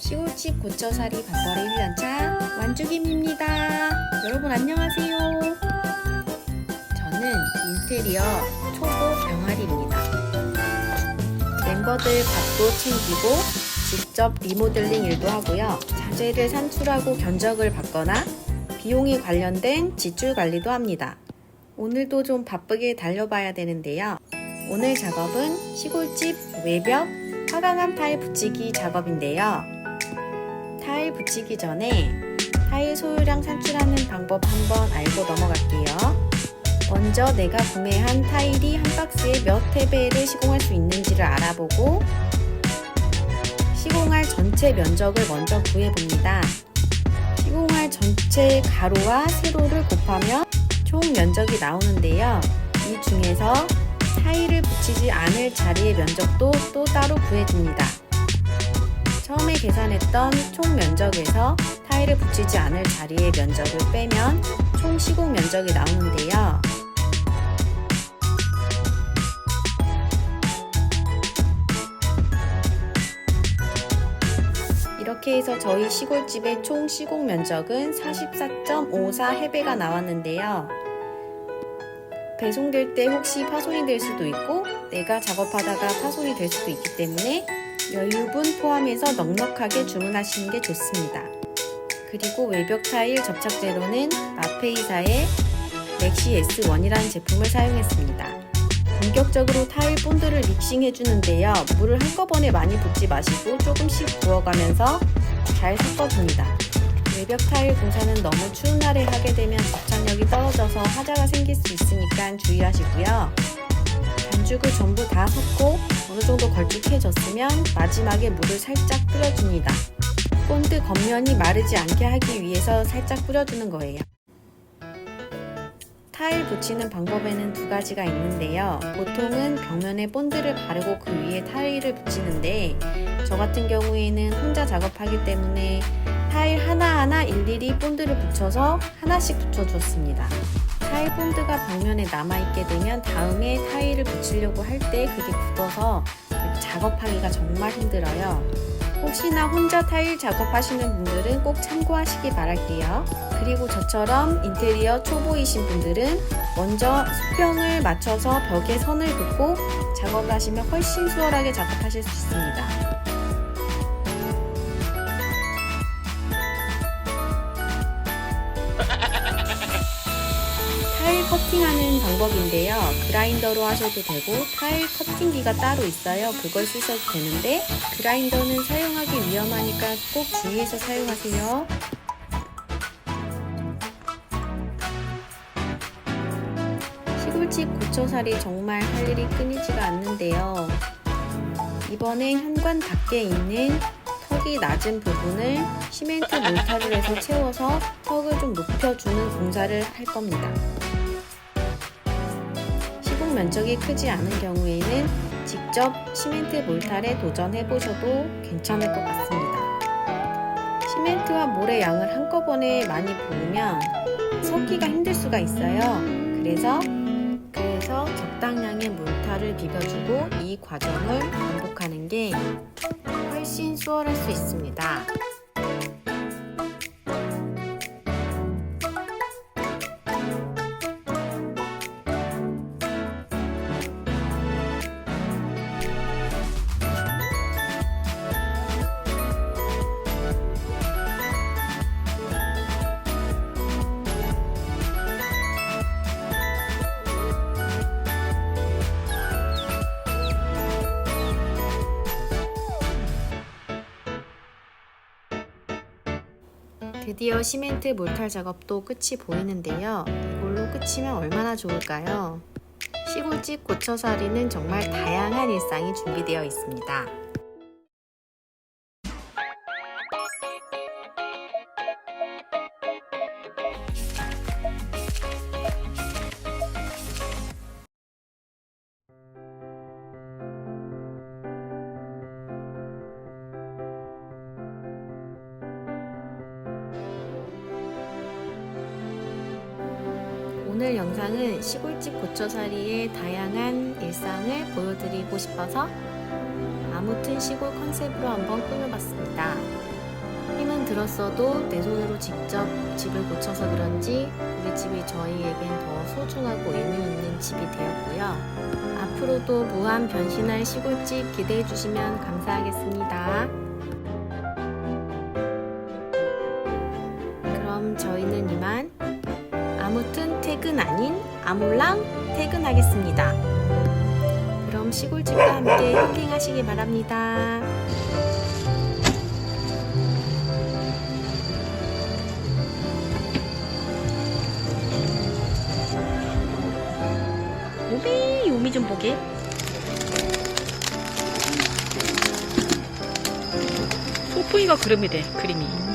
시골집 고쳐살이 밥벌이 1년차 완주김입니다. 여러분 안녕하세요. 저는 인테리어 초보 병아리입니다. 멤버들 밥도 챙기고 직접 리모델링 일도 하고요. 자재를 산출하고 견적을 받거나 비용이 관련된 지출 관리도 합니다. 오늘도 좀 바쁘게 달려봐야 되는데요. 오늘 작업은 시골집 외벽 화강암 타일 붙이기 작업인데요. 타일 붙이기 전에 타일 소유량 산출하는 방법 한번 알고 넘어갈게요. 먼저 내가 구매한 타일이 한 박스에 몇 회배를 시공할 수 있는지를 알아보고 시공할 전체 면적을 먼저 구해봅니다. 시공할 전체 가로와 세로를 곱하면 총 면적이 나오는데요. 이 중에서 타일을 붙이지 않을 자리의 면적도 또 따로 구해줍니다. 처음에 계산했던 총 면적에서 타일을 붙이지 않을 자리의 면적을 빼면 총 시공 면적이 나오는데요. 이렇게 해서 저희 시골집의 총 시공 면적은 44.54 해배가 나왔는데요. 배송될 때 혹시 파손이 될 수도 있고 내가 작업하다가 파손이 될 수도 있기 때문에 여유분 포함해서 넉넉하게 주문하시는 게 좋습니다. 그리고 외벽 타일 접착제로는 마페이사의 맥시 S1이라는 제품을 사용했습니다. 본격적으로 타일 본드를 믹싱 해주는데요. 물을 한꺼번에 많이 붓지 마시고 조금씩 부어가면서 잘 섞어줍니다. 외벽 타일 공사는 너무 추운 날에 하게 되면 접착력이 떨어져서 하자가 생길 수 있으니까 주의하시고요. 반죽을 전부 다 섞고 어느 정도 걸쭉해졌으면 마지막에 물을 살짝 뿌려줍니다. 본드 겉면이 마르지 않게 하기 위해서 살짝 뿌려주는 거예요. 타일 붙이는 방법에는 두 가지가 있는데요. 보통은 벽면에 본드를 바르고 그 위에 타일을 붙이는데 저 같은 경우에는 혼자 작업하기 때문에 타일 하나하나 일일이 본드를 붙여서 하나씩 붙여줬습니다. 타일 본드가 벽면에 남아있게 되면 다음에 타일을 붙이려고 할 때 그게 굳어서 작업하기가 정말 힘들어요. 혹시나 혼자 타일 작업하시는 분들은 꼭 참고하시기 바랄게요. 그리고 저처럼 인테리어 초보이신 분들은 먼저 수평을 맞춰서 벽에 선을 긋고 작업을 하시면 훨씬 수월하게 작업하실 수 있습니다. 타일 커팅하는 방법인데요. 그라인더로 하셔도 되고 타일 커팅기가 따로 있어요. 그걸 쓰셔도 되는데 그라인더는 사용하기 위험하니까 꼭 주의해서 사용하세요. 시골집 고쳐살이 정말 할 일이 끊이지가 않는데요. 이번엔 현관 밖에 있는 턱이 낮은 부분을 시멘트 몰타를 해서 채워서 턱을 좀 높여주는 공사를 할 겁니다. 시공 면적이 크지 않은 경우에는 직접 시멘트 몰타에 도전해 보셔도 괜찮을 것 같습니다. 시멘트와 몰의 양을 한꺼번에 많이 부으면 섞기가 힘들 수가 있어요. 그래서 적당량의 몰타를 비벼주고 이 과정을 반복하는 게 훨씬 수월할 수 있습니다. 드디어 시멘트 몰탈 작업도 끝이 보이는데요. 이걸로 끝이면 얼마나 좋을까요? 시골집 고쳐살이는 정말 다양한 일상이 준비되어 있습니다. 오늘 영상은 시골집 고쳐살이의 다양한 일상을 보여드리고 싶어서 아무튼 시골 컨셉으로 한번 꾸며봤습니다. 힘은 들었어도 내 손으로 직접 집을 고쳐서 그런지 우리 집이 저희에겐 더 소중하고 의미 있는 집이 되었고요. 앞으로도 무한 변신할 시골집 기대해 주시면 감사하겠습니다. 그럼 저희는 이만 아무튼 퇴근 아닌 아몰랑 퇴근하겠습니다. 그럼 시골집과 함께 힐링하시기 바랍니다. 요미 좀 보게. 소풍이가 그림이 돼, 그림이.